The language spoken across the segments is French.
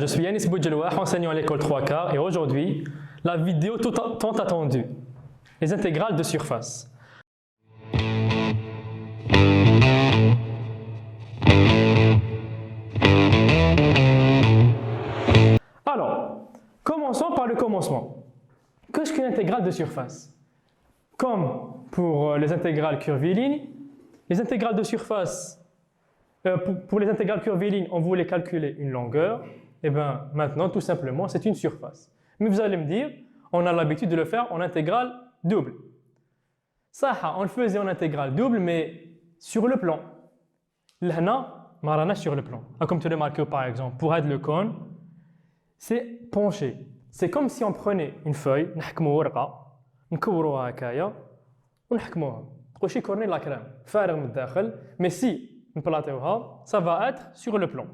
je suis Yanis Boudjelouah, enseignant à l'école 3/4 et aujourd'hui, la vidéo tant attendue, les intégrales de surface. Alors, commençons par le commencement. Qu'est-ce qu'une intégrale de surface? Comme pour les intégrales curvilignes, les intégrales de surface, pour les intégrales curvilignes, on voulait calculer une longueur. Et bien maintenant, tout simplement, c'est une surface. Mais vous allez me dire, on a l'habitude de le faire en intégrale double. Ça, on le faisait en intégrale double, mais sur le plan. Là, marana sur le plan. Comme tu remarques par exemple, pour être le cône, c'est penché. C'est comme si on prenait une feuille, نحكموا ورقة, نكوروها هكايا, ونحكموها. تقولشي كورني لا كريم, فارغ من الداخل, mais si نبلاطيوها, ça va être sur le plan.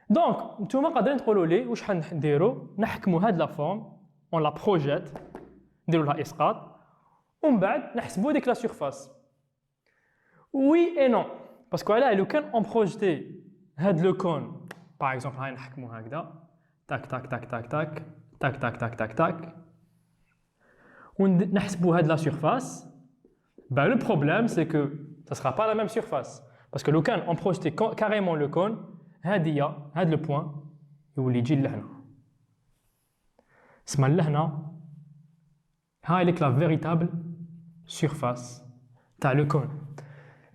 Donc, نتوما قادرين تقولوا لي واش حنديروا نحكموا هاد لا فورم, on la projette, نديروا لها اسقاط, ومن بعد نحسبوا ديك لا surface. Oui et non, parce que là, لو كان on projetait هاد le cône, par exemple, هاي نحكموا هكذا, tac tac tac tac tac tac tac tac tac tac, ونحسبوا هاد la surface. Ben, le problème, c'est que ça ne sera pas la même surface. Parce que le can, on projetait carrément le cône, هادية, هاد le point, يولي يجي لهنا. اسمها لهنا, هاي la véritable surface تاع le cône.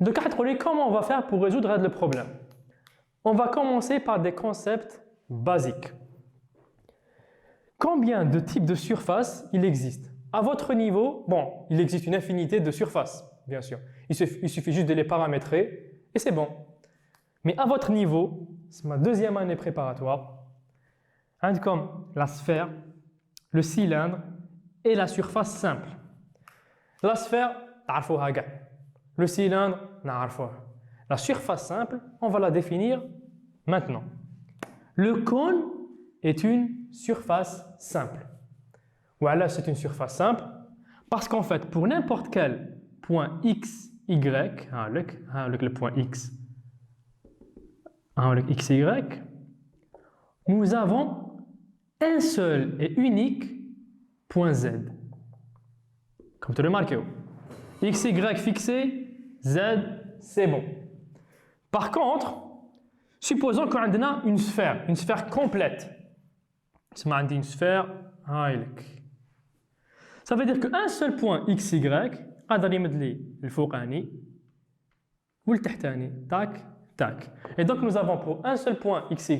Donc, comment on va faire pour résoudre le problème? On va commencer par des concepts basiques. Combien de types de surfaces il existe? À votre niveau, bon, il existe une infinité de surfaces, bien sûr. Il suffit juste de les paramétrer et c'est bon. Mais à votre niveau, c'est ma deuxième année préparatoire, comme la sphère, le cylindre et la surface simple. La sphère, le cylindre, la surface simple, on va la définir maintenant. Le cône est une surface simple. Voilà, c'est une surface simple parce qu'en fait, pour n'importe quel point x, y, le point x, x, y, nous avons un seul et unique point z. Comme tu le remarques, x, y fixé, z, c'est bon. Par contre, supposons qu'on a une sphère complète. C'est une sphère, ça veut dire qu'un seul point x, y قادر يمد لي الفوقاني والتحتاني, tac, tac. Et donc nous avons pour un seul point x, y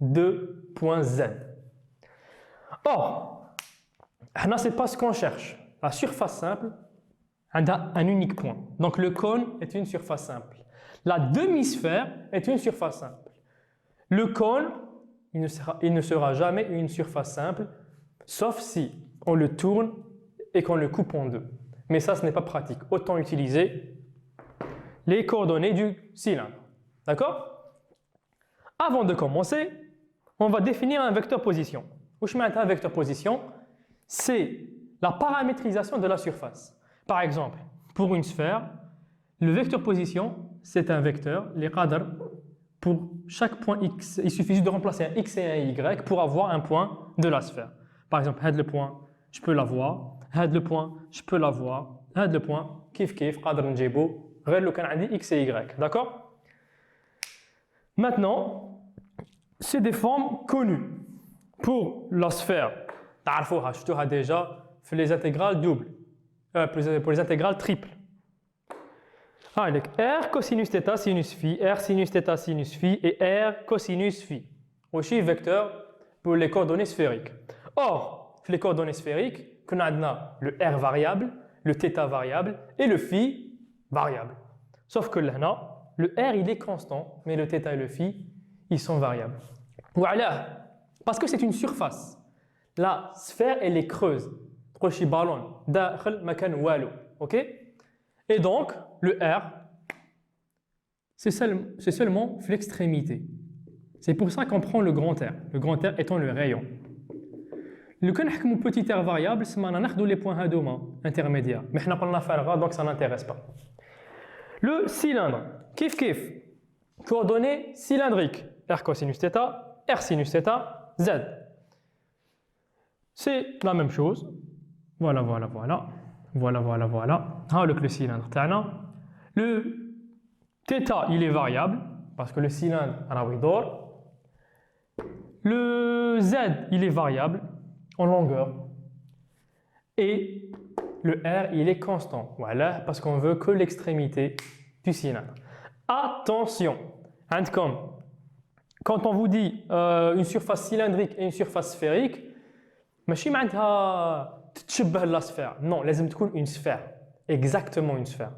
deux points z. Or, ce n'est pas ce qu'on cherche. La surface simple a un unique point. Donc le cône est une surface simple. La demi-sphère est une surface simple. Le cône, il ne sera jamais une surface simple, sauf si on le tourne et qu'on le coupe en deux. Mais ça, ce n'est pas pratique. Autant utiliser les coordonnées du cylindre. D'accord? Avant de commencer, on va définir un vecteur position. Un vecteur position, c'est la paramétrisation de la surface. Par exemple, pour une sphère, le vecteur position, c'est un vecteur, les qadr, pour chaque point x, il suffit juste de remplacer un x et un y pour avoir un point de la sphère. Par exemple, le point, je peux l'avoir. Le point, je peux l'avoir. Le point, kif, qadr njibo, غير لو كان عندي x et y. D'accord? Maintenant, c'est des formes connues. Pour la sphère, تعرفوها, شفتوها déjà في les intégrales doubles, pour les intégrales triples. R cosinus θ sinus phi, R sinus θ sinus phi et R cosinus phi. Aussi vecteur pour les coordonnées sphériques. Or, les coordonnées sphériques, on a le R variable, le θ variable et le phi variable. Sauf que là, le R il est constant, mais le θ et le phi, ils sont variables. Voilà, parce que c'est une surface. La sphère, elle est creuse. Proche ballon, داخل مكان والو, ok? Et donc, le R, c'est seulement l'extrémité. C'est pour ça qu'on prend le grand R. Le grand R étant le rayon. Le petit R variable, c'est les points intermédiaires. Mais on a fait donc ça n'intéresse pas. Le cylindre, kif, coordonnées cylindriques. R cosinus θ, R sinus θ, Z. C'est la même chose. Voilà, voilà, voilà. Voilà, voilà, voilà. Avec le cylindre تاعنا. Le θ, il est variable parce que le cylindre راه يدور. Le Z, il est variable en longueur. Et le R, il est constant. Voilà, parce qu'on veut que l'extrémité du cylindre. Attention, quand on vous dit une surface cylindrique et une surface sphérique, ماشي معناتها تتشبه la sphère. Non, لازم تكون une sphère. Exactement une sphère.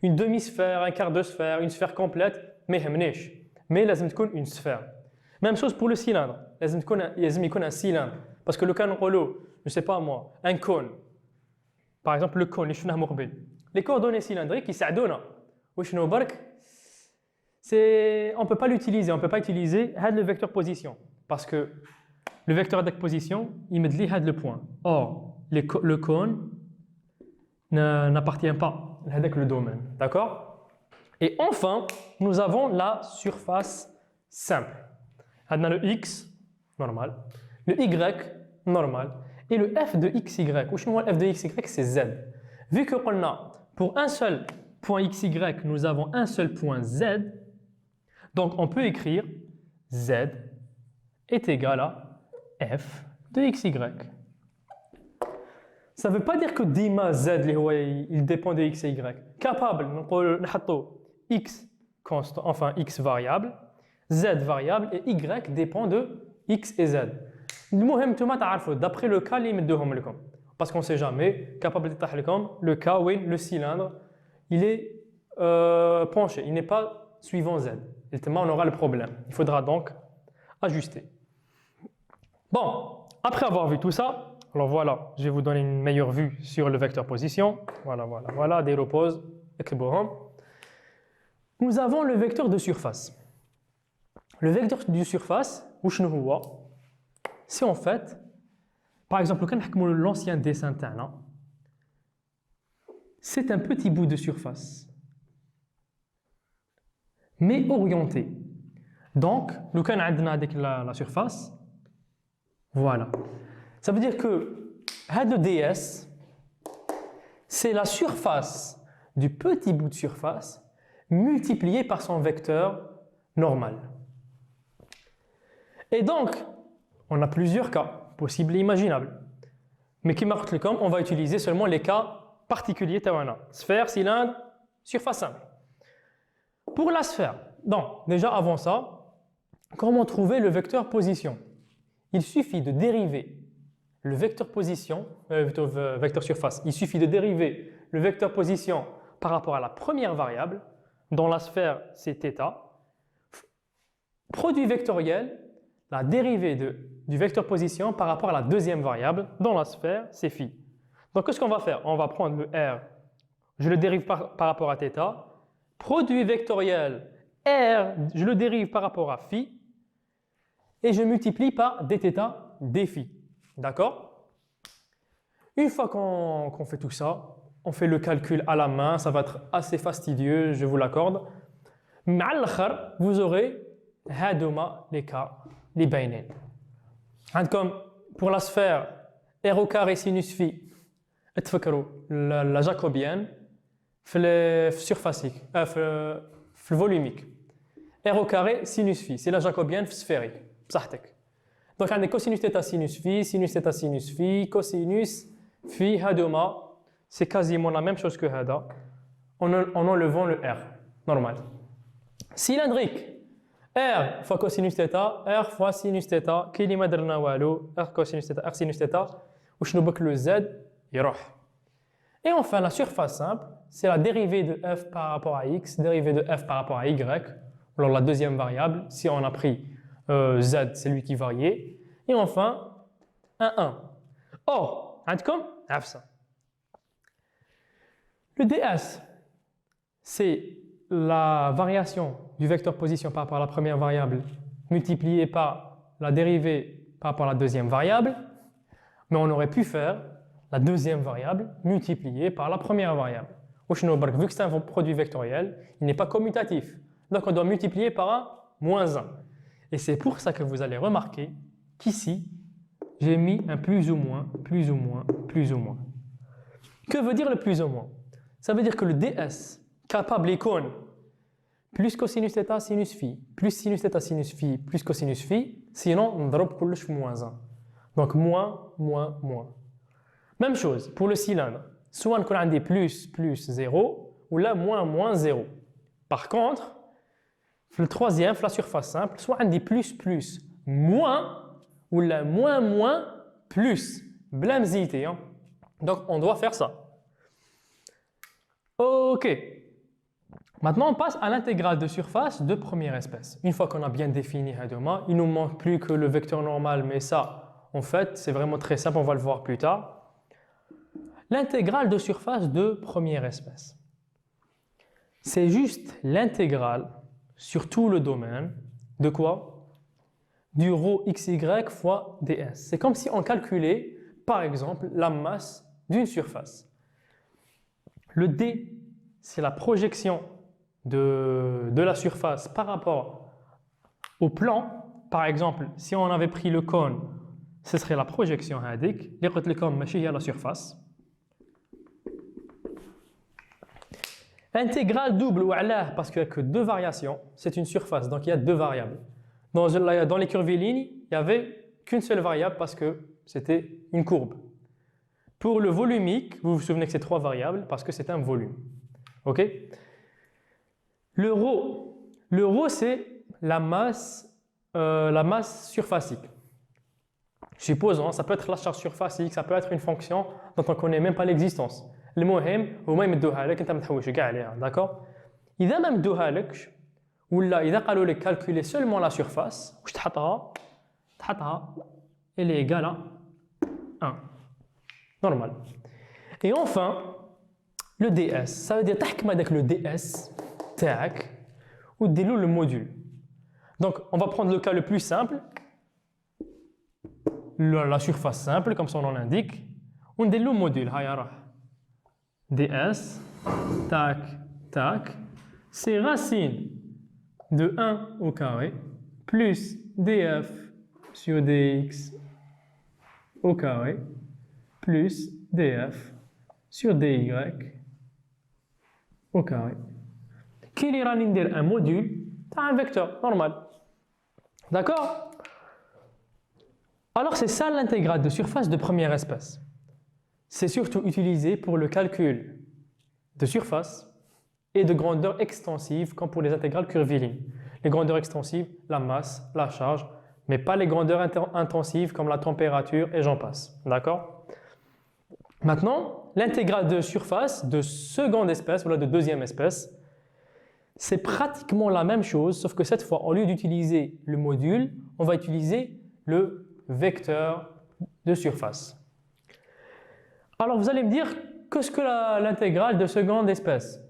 Une demi-sphère, un quart de sphère, une sphère complète, ما يهمنيش. Mais لازم تكون une sphère. Même chose pour le cylindre. لازم يكون un cylindre. Parce que le cas نقولوا, je sais pas moi, un cône. Par exemple, le cône اللي شفناه مقبل. Les coordonnées cylindriques يساعدونا. وشنو برك؟ On ne peut pas l'utiliser, on ne peut pas utiliser le vecteur position. Parce que le vecteur de position, il me dit le point. Or, le cône n'appartient pas à le domaine. D'accord? Et enfin, nous avons la surface simple. On a le X, normal. Le Y, normal. Et le F de XY. Où le F de XY, c'est Z. Vu que pour un seul point XY, nous avons un seul point Z, donc on peut écrire Z est égal à F de XY. Ça ne veut pas dire que dima Z il dépend de X et Y. Capable, nous X constant, enfin X variable, Z variable et Y dépend de X et Z. D'après le cas, parce qu'on ne sait jamais, capable de le cas où le cylindre il est penché, il n'est pas suivant Z. Et on aura le problème. Il faudra donc ajuster. Bon, après avoir vu tout ça, alors voilà, je vais vous donner une meilleure vue sur le vecteur position. Voilà, voilà, voilà, des reposes, nous avons le vecteur de surface. Le vecteur de surface, c'est en fait, par exemple, l'ancien dessin, c'est un petit bout de surface, mais orienté. Donc, nous avons la surface. Voilà. Ça veut dire que le ds, c'est la surface du petit bout de surface multiplié par son vecteur normal. Et donc, on a plusieurs cas possibles et imaginables. Mais qui marquent le on va utiliser seulement les cas particuliers. Sphère, cylindre, surface simple. Pour la sphère, donc déjà avant ça, comment trouver le vecteur position? Il suffit de dériver le vecteur position, vecteur surface, il suffit de dériver le vecteur position par rapport à la première variable, dans la sphère c'est θ, produit vectoriel, la dérivée du vecteur position par rapport à la deuxième variable, dans la sphère c'est phi. Donc qu'est-ce qu'on va faire? On va prendre le R, je le dérive par rapport à θ, produit vectoriel R, je le dérive par rapport à phi, et je multiplie par dθ dφ. D'accord? Une fois qu'on fait tout ça, on fait le calcul à la main, ça va être assez fastidieux, je vous l'accorde. Mais à l'akhar, vous aurez les cas, les bainins. Comme pour la sphère, R au carré sinus phi, la jacobienne, في surfacique, في volumique. R au carré sinus phi, c'est la jacobienne sphérique. بصحتك. Donc عندك cosinus θ sinus phi, sinus θ sinus phi, cosinus phi هادوما, c'est quasiment la même chose que هذا en enlevant le R, normal. Cylindrique, R fois cosinus θ, R fois sinus θ, كي اللي ما درنا والو, R cosinus θ, R sinus θ, وشنو بك le Z يروح. Et enfin la surface simple, c'est la dérivée de f par rapport à x, dérivée de f par rapport à y. Alors la deuxième variable, si on a pris z, c'est lui qui variait. Et enfin, un 1. Or, le ds, c'est la variation du vecteur position par rapport à la première variable multipliée par la dérivée par rapport à la deuxième variable. Mais on aurait pu faire la deuxième variable multipliée par la première variable. Vu que c'est un produit vectoriel, il n'est pas commutatif. Donc on doit multiplier par un moins 1. Et c'est pour ça que vous allez remarquer qu'ici, j'ai mis un plus ou moins, plus ou moins, plus ou moins. Que veut dire le plus ou moins? Ça veut dire que le ds capable d'icône plus cosinus θ sinus phi, plus sinus θ sinus phi, plus cosinus phi, sinon on drop كلش moins 1. Donc moins, moins, moins. Même chose pour le cylindre. Soit on a des plus, plus 0, ou là moins, moins 0. Par contre, le troisième, la surface simple, soit on dit plus, plus, moins, ou là moins, moins, plus. Blam zité, hein. Donc on doit faire ça. Ok. Maintenant on passe à l'intégrale de surface de première espèce. Une fois qu'on a bien défini Hadoma, il ne nous manque plus que le vecteur normal, mais ça, en fait, c'est vraiment très simple, on va le voir plus tard. L'intégrale de surface de première espèce. C'est juste l'intégrale sur tout le domaine de quoi? Du ρ xy fois ds. C'est comme si on calculait, par exemple, la masse d'une surface. Le d, c'est la projection de la surface par rapport au plan. Par exemple, si on avait pris le cône, ce serait la projection hadik. Les cônes machine à la surface. Intégrale double ou ala, parce qu'il n'y a que deux variations, c'est une surface, donc il y a deux variables. Dans les curvilignes, il n'y avait qu'une seule variable parce que c'était une courbe. Pour le volumique, vous vous souvenez que c'est trois variables parce que c'est un volume. Ok? Le ρ, c'est la masse surfacique. Supposons, ça peut être la charge surfacique, ça peut être une fonction dont on ne connaît même pas l'existence. المهم هما يمدوها لك انت ما تحوش كاع عليها داكور اذا ما مدوها لكش ولا اذا قالوا لك calculer seulement la surface واش تحطها elle est égale à 1 normal. Et enfin le ds, ça veut dire تحكم هذاك le ds تاعك ودير له le module. Donc on va prendre le cas le plus simple, la surface simple comme son nom l'indique, وندير له module. هيا راه ds, tac, tac, c'est racine de 1 au carré plus df sur dx au carré plus df sur dy au carré. Qui ira dire un module, t'as un vecteur normal. D'accord? Alors c'est ça l'intégrale de surface de première espèce. C'est surtout utilisé pour le calcul de surface et de grandeur extensive comme pour les intégrales curvilignes. Les grandeurs extensives, la masse, la charge, mais pas les grandeurs intensives comme la température et j'en passe. D'accord? Maintenant, l'intégrale de surface de seconde espèce ou de deuxième espèce, c'est pratiquement la même chose, sauf que cette fois, au lieu d'utiliser le module, on va utiliser le vecteur de surface. Alors vous allez me dire, qu'est-ce que l'intégrale de seconde espèce?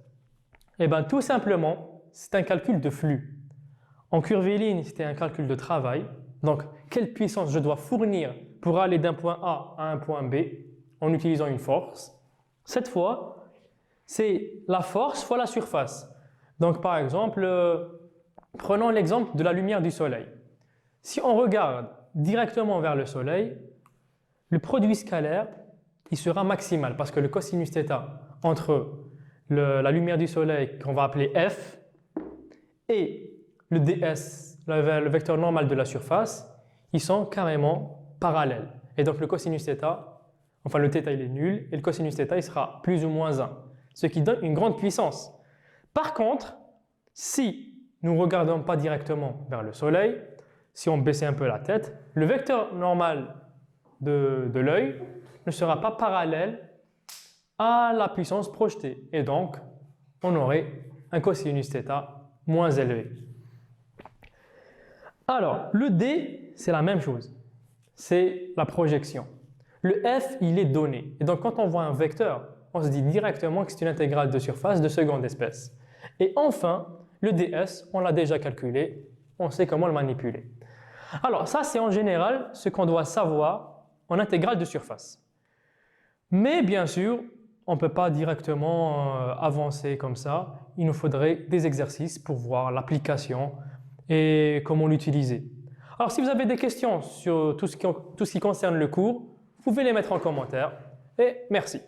Eh bien tout simplement, c'est un calcul de flux. En curviligne, c'était un calcul de travail. Donc, quelle puissance je dois fournir pour aller d'un point A à un point B en utilisant une force. Cette fois, c'est la force fois la surface. Donc par exemple, prenons l'exemple de la lumière du soleil. Si on regarde directement vers le soleil, le produit scalaire il sera maximal parce que le cosinus θ entre la lumière du soleil qu'on va appeler f et le ds, le vecteur normal de la surface, ils sont carrément parallèles. Et donc le cosinus θ, enfin le θ il est nul et le cosinus θ il sera plus ou moins 1, ce qui donne une grande puissance. Par contre, si nous ne regardons pas directement vers le soleil, si on baissait un peu la tête, le vecteur normal de l'œil ne sera pas parallèle à la puissance projetée. Et donc, on aurait un cosinus θ moins élevé. Alors, le D, c'est la même chose. C'est la projection. Le F, il est donné. Et donc, quand on voit un vecteur, on se dit directement que c'est une intégrale de surface de seconde espèce. Et enfin, le ds, on l'a déjà calculé, on sait comment le manipuler. Alors, ça, c'est en général ce qu'on doit savoir en intégrale de surface. Mais bien sûr, on ne peut pas directement avancer comme ça. Il nous faudrait des exercices pour voir l'application et comment l'utiliser. Alors si vous avez des questions sur tout ce qui concerne le cours, vous pouvez les mettre en commentaire et merci.